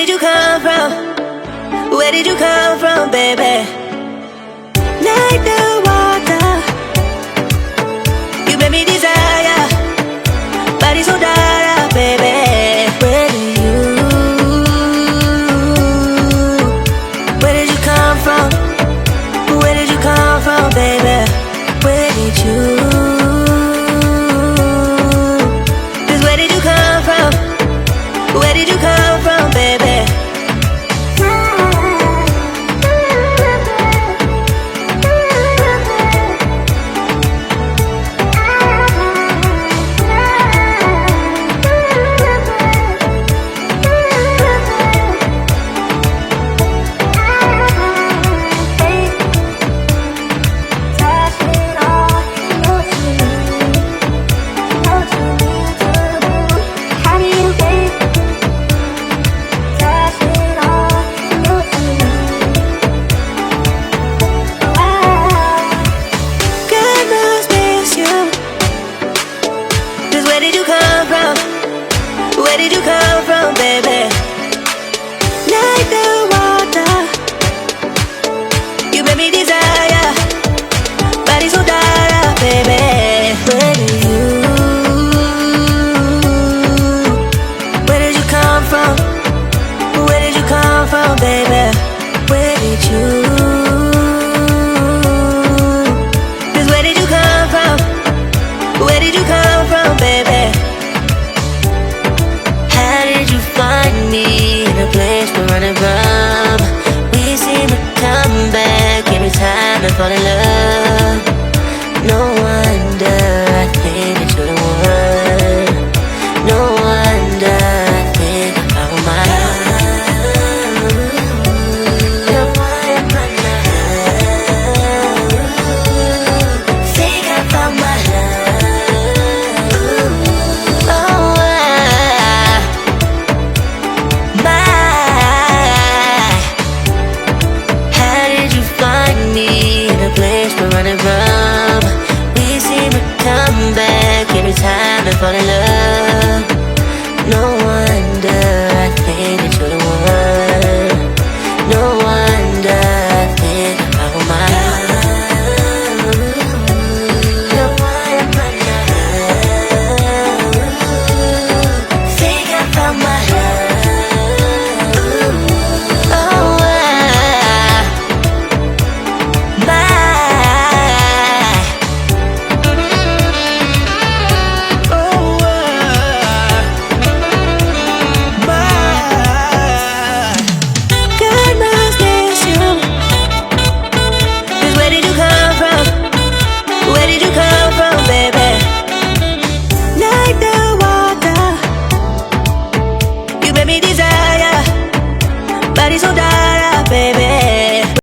did you come from? Where did you come from, baby? Like the water, you made me desire. Body so dark, baby. Where did you come from? Where did you come from, baby? Where did you? Just where did you come from? Where did you come from, baby? Where did you come from? Where did you come from, baby? Like the water, you made me desire. Body so dark, baby. Where did you come from? Where did you come from, baby? Where did you? Just where did you come from? Where did you come from, baby? How did you find me in a place we're running from? We seem to come back every time I fall in love. No wonder I think that you're the one. No wonder I think I found my love. You're one of my love. Think I found my love. Oh, how did you find me in a place we're running from? We seem to come back every time I fall in love. No one